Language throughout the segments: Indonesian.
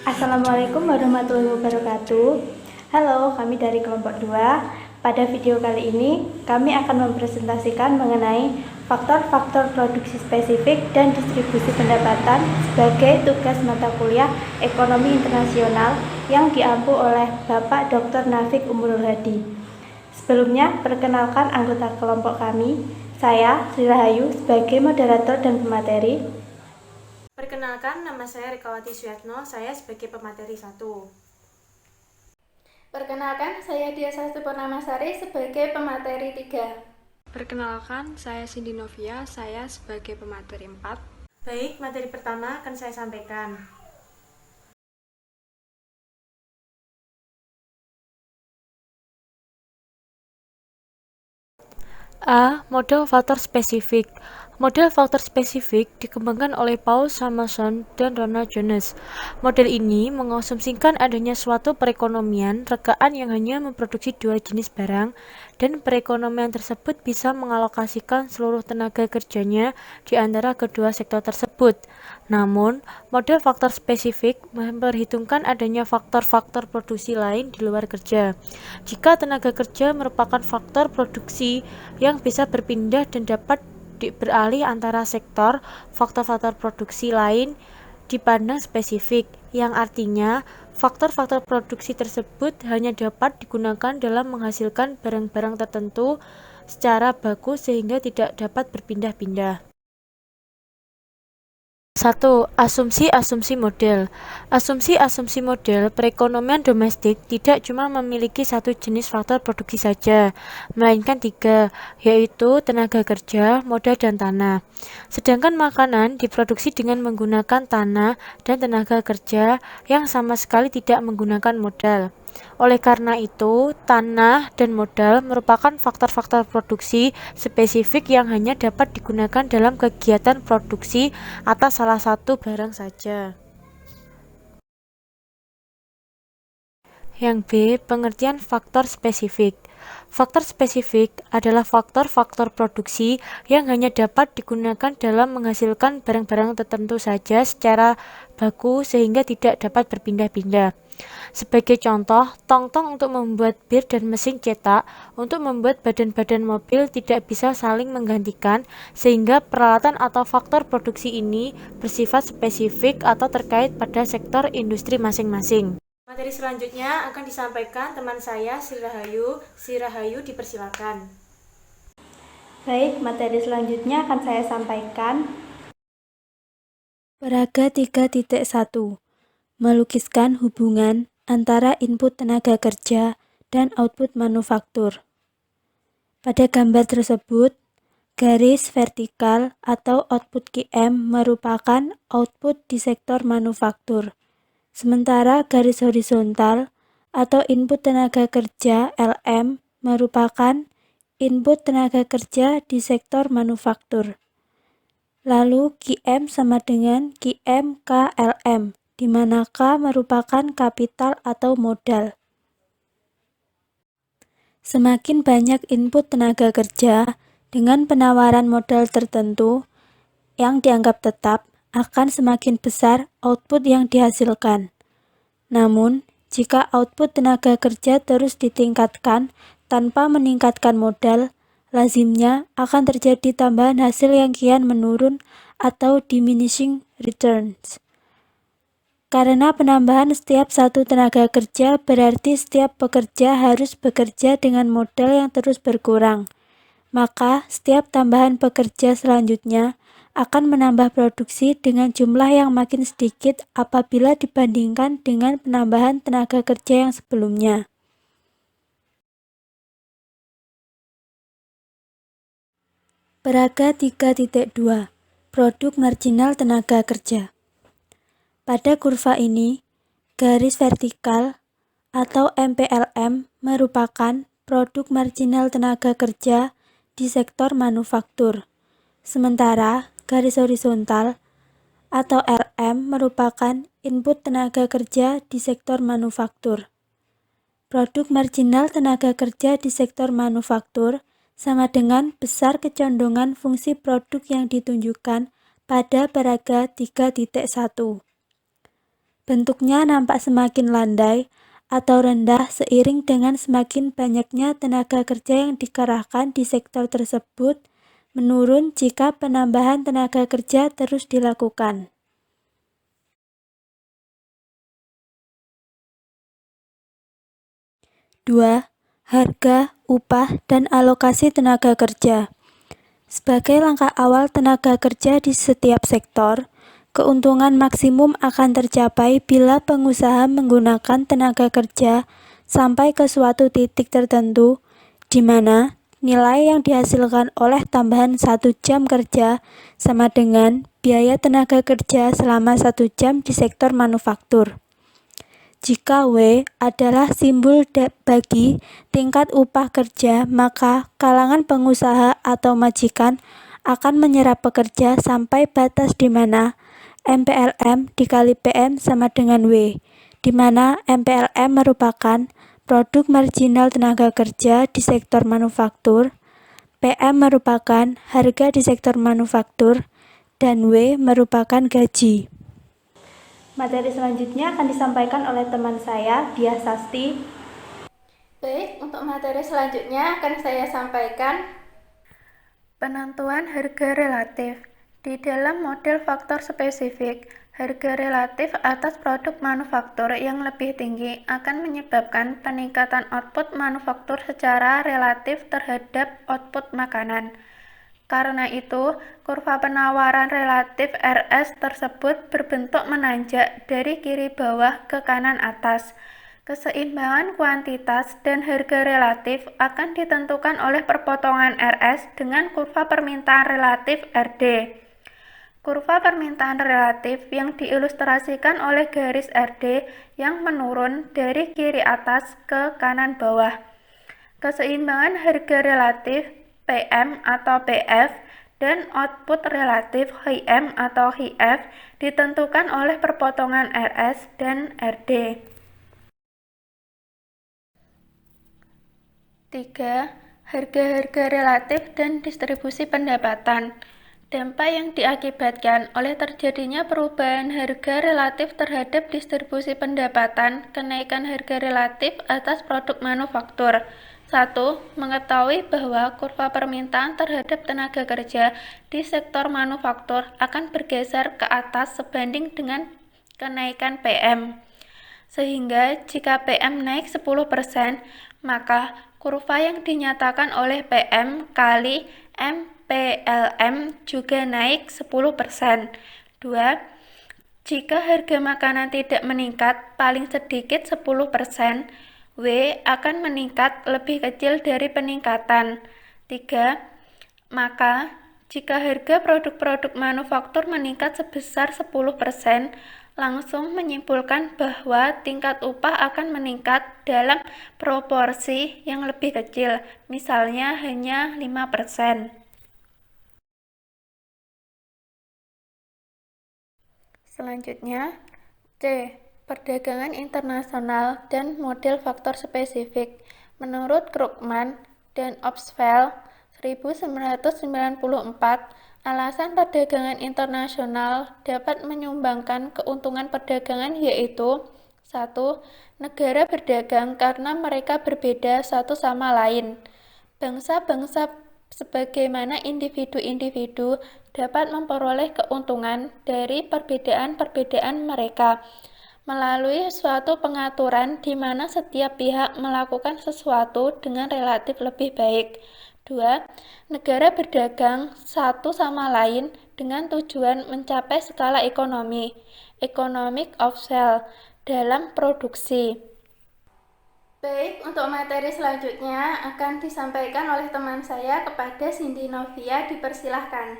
Assalamualaikum warahmatullahi wabarakatuh. Halo, kami dari kelompok 2. Pada video kali ini, kami akan mempresentasikan mengenai faktor-faktor produksi spesifik dan distribusi pendapatan sebagai tugas mata kuliah Ekonomi Internasional yang diampu oleh Bapak Dr. Nafik Umurul Hadi. Sebelumnya, perkenalkan anggota kelompok kami, saya Sri Rahayu sebagai moderator dan pemateri. Perkenalkan, nama saya Rikawati Suyatno, saya sebagai pemateri 1. Perkenalkan, saya Dia Sasti Purnamasari sebagai pemateri 3. Perkenalkan, saya Cindy Novia, saya sebagai pemateri 4. Baik, materi pertama akan saya sampaikan. A. Model faktor spesifik. Model faktor spesifik dikembangkan oleh Paul Samuelson dan Ronald Jones. Model ini mengasumsikan adanya suatu perekonomian rekaan yang hanya memproduksi dua jenis barang, dan perekonomian tersebut bisa mengalokasikan seluruh tenaga kerjanya di antara kedua sektor tersebut. Namun, model faktor spesifik memperhitungkan adanya faktor-faktor produksi lain di luar kerja. Jika tenaga kerja merupakan faktor produksi yang bisa berpindah dan dapat beralih antara sektor, faktor-faktor produksi lain dipandang spesifik, yang artinya faktor-faktor produksi tersebut hanya dapat digunakan dalam menghasilkan barang-barang tertentu secara baku sehingga tidak dapat berpindah-pindah. 1. Asumsi-asumsi model. Asumsi-asumsi model perekonomian domestik tidak cuma memiliki satu jenis faktor produksi saja, melainkan 3, yaitu tenaga kerja, modal, dan tanah. Sedangkan makanan diproduksi dengan menggunakan tanah dan tenaga kerja yang sama sekali tidak menggunakan modal. Oleh karena itu, tanah dan modal merupakan faktor-faktor produksi spesifik yang hanya dapat digunakan dalam kegiatan produksi atas salah satu barang saja. Yang B. Pengertian faktor spesifik. Faktor spesifik adalah faktor-faktor produksi yang hanya dapat digunakan dalam menghasilkan barang-barang tertentu saja secara baku sehingga tidak dapat berpindah-pindah. Sebagai contoh, tong-tong untuk membuat bir dan mesin cetak untuk membuat badan-badan mobil tidak bisa saling menggantikan, sehingga peralatan atau faktor produksi ini bersifat spesifik atau terkait pada sektor industri masing-masing. Materi selanjutnya akan disampaikan teman saya, Sri Rahayu. Sri Rahayu, dipersilakan. Baik, materi selanjutnya akan saya sampaikan. Peraga 3.1. Melukiskan hubungan antara input tenaga kerja dan output manufaktur. Pada gambar tersebut, garis vertikal atau output QM merupakan output di sektor manufaktur, sementara garis horizontal atau input tenaga kerja LM merupakan input tenaga kerja di sektor manufaktur. Lalu QM sama dengan QM KLM, di mana K merupakan kapital atau modal. Semakin banyak input tenaga kerja dengan penawaran modal tertentu yang dianggap tetap, akan semakin besar output yang dihasilkan. Namun, jika output tenaga kerja terus ditingkatkan tanpa meningkatkan modal, lazimnya akan terjadi tambahan hasil yang kian menurun atau diminishing returns. Karena penambahan setiap satu tenaga kerja berarti setiap pekerja harus bekerja dengan modal yang terus berkurang. Maka setiap tambahan pekerja selanjutnya akan menambah produksi dengan jumlah yang makin sedikit apabila dibandingkan dengan penambahan tenaga kerja yang sebelumnya. Peraga 3.2. Produk marginal tenaga kerja. Pada kurva ini, garis vertikal atau MPLM merupakan produk marginal tenaga kerja di sektor manufaktur, sementara garis horizontal atau RM merupakan input tenaga kerja di sektor manufaktur. Produk marginal tenaga kerja di sektor manufaktur sama dengan besar kecondongan fungsi produk yang ditunjukkan pada peraga 3.1. Bentuknya nampak semakin landai atau rendah seiring dengan semakin banyaknya tenaga kerja yang dikerahkan di sektor tersebut, menurun jika penambahan tenaga kerja terus dilakukan. Dua, harga, upah, dan alokasi tenaga kerja. Sebagai langkah awal tenaga kerja di setiap sektor, keuntungan maksimum akan tercapai bila pengusaha menggunakan tenaga kerja sampai ke suatu titik tertentu, di mana nilai yang dihasilkan oleh tambahan 1 jam kerja sama dengan biaya tenaga kerja selama 1 jam di sektor manufaktur. Jika W adalah simbol bagi tingkat upah kerja, maka kalangan pengusaha atau majikan akan menyerap pekerja sampai batas di mana MPLM dikali PM sama dengan W, di mana MPLM merupakan produk marginal tenaga kerja di sektor manufaktur, PM merupakan harga di sektor manufaktur, dan W merupakan gaji. Materi selanjutnya akan disampaikan oleh teman saya, Dia Sasti. Baik, untuk materi selanjutnya akan saya sampaikan penentuan harga relatif. Di dalam model faktor spesifik, harga relatif atas produk manufaktur yang lebih tinggi akan menyebabkan peningkatan output manufaktur secara relatif terhadap output makanan. Karena itu, kurva penawaran relatif RS tersebut berbentuk menanjak dari kiri bawah ke kanan atas. Keseimbangan kuantitas dan harga relatif akan ditentukan oleh perpotongan RS dengan kurva permintaan relatif RD. Kurva permintaan relatif yang diilustrasikan oleh garis RD yang menurun dari kiri atas ke kanan bawah. Keseimbangan harga relatif PM atau PF dan output relatif HM atau HF ditentukan oleh perpotongan RS dan RD. 3. Harga-harga relatif dan distribusi pendapatan. Dampak yang diakibatkan oleh terjadinya perubahan harga relatif terhadap distribusi pendapatan, kenaikan harga relatif atas produk manufaktur. 1. Mengetahui bahwa kurva permintaan terhadap tenaga kerja di sektor manufaktur akan bergeser ke atas sebanding dengan kenaikan PM. Sehingga jika PM naik 10%, maka kurva yang dinyatakan oleh PM kali MPLM juga naik 10%. 2. Jika harga makanan tidak meningkat paling sedikit 10%, W akan meningkat lebih kecil dari peningkatan. 3. Maka, jika harga produk-produk manufaktur meningkat sebesar 10%, langsung menyimpulkan bahwa tingkat upah akan meningkat dalam proporsi yang lebih kecil, misalnya hanya 5%. Selanjutnya, C. Perdagangan internasional dan model faktor spesifik. Menurut Krugman dan Obstfeld 1994, alasan perdagangan internasional dapat menyumbangkan keuntungan perdagangan yaitu 1. Negara berdagang karena mereka berbeda satu sama lain. Bangsa-bangsa sebagaimana individu-individu dapat memperoleh keuntungan dari perbedaan-perbedaan mereka melalui suatu pengaturan di mana setiap pihak melakukan sesuatu dengan relatif lebih baik. 2. Negara berdagang satu sama lain dengan tujuan mencapai skala ekonomi, economic of scale, dalam produksi. Baik, untuk materi selanjutnya akan disampaikan oleh teman saya kepada Cindy Novia, dipersilahkan.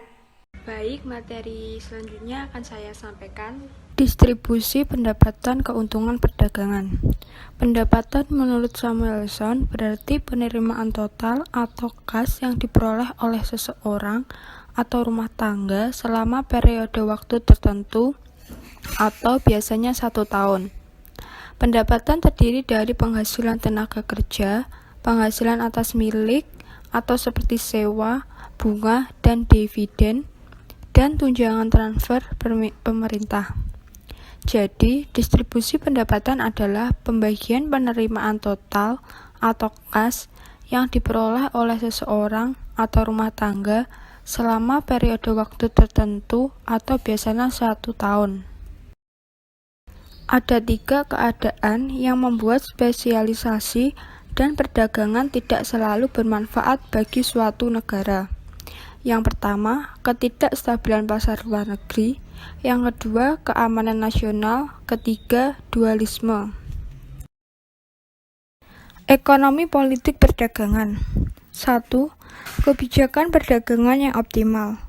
Baik, materi selanjutnya akan saya sampaikan. Distribusi pendapatan keuntungan perdagangan. Pendapatan menurut Samuelson berarti penerimaan total atau kas yang diperoleh oleh seseorang atau rumah tangga selama periode waktu tertentu atau biasanya 1 tahun. Pendapatan terdiri dari penghasilan tenaga kerja, penghasilan atas milik atau seperti sewa, bunga, dan dividen, dan tunjangan transfer pemerintah. Jadi, distribusi pendapatan adalah pembagian penerimaan total atau kas yang diperoleh oleh seseorang atau rumah tangga selama periode waktu tertentu atau biasanya 1 tahun. Ada 3 keadaan yang membuat spesialisasi dan perdagangan tidak selalu bermanfaat bagi suatu negara. Yang pertama, ketidakstabilan pasar luar negeri. Yang kedua, keamanan nasional. Ketiga, dualisme. Ekonomi politik perdagangan. 1. Kebijakan perdagangan yang optimal.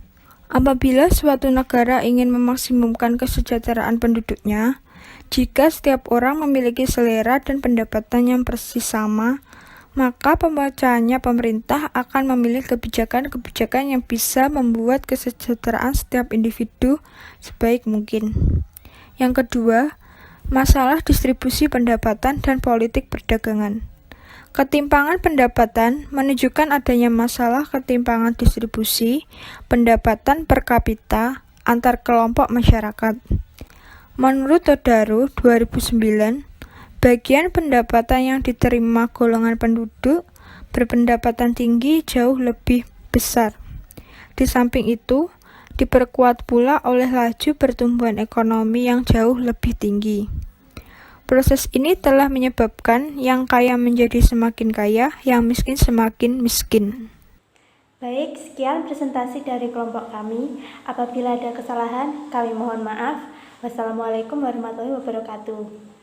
Apabila suatu negara ingin memaksimumkan kesejahteraan penduduknya, jika setiap orang memiliki selera dan pendapatan yang persis sama, maka pembacaannya pemerintah akan memilih kebijakan-kebijakan yang bisa membuat kesejahteraan setiap individu sebaik mungkin. Yang kedua, masalah distribusi pendapatan dan politik perdagangan. Ketimpangan pendapatan menunjukkan adanya masalah ketimpangan distribusi pendapatan per kapita antar kelompok masyarakat. Menurut Todaro 2009, bagian pendapatan yang diterima golongan penduduk berpendapatan tinggi jauh lebih besar. Di samping itu, diperkuat pula oleh laju pertumbuhan ekonomi yang jauh lebih tinggi. Proses ini telah menyebabkan yang kaya menjadi semakin kaya, yang miskin semakin miskin. Baik, sekian presentasi dari kelompok kami. Apabila ada kesalahan, kami mohon maaf. Wassalamualaikum warahmatullahi wabarakatuh.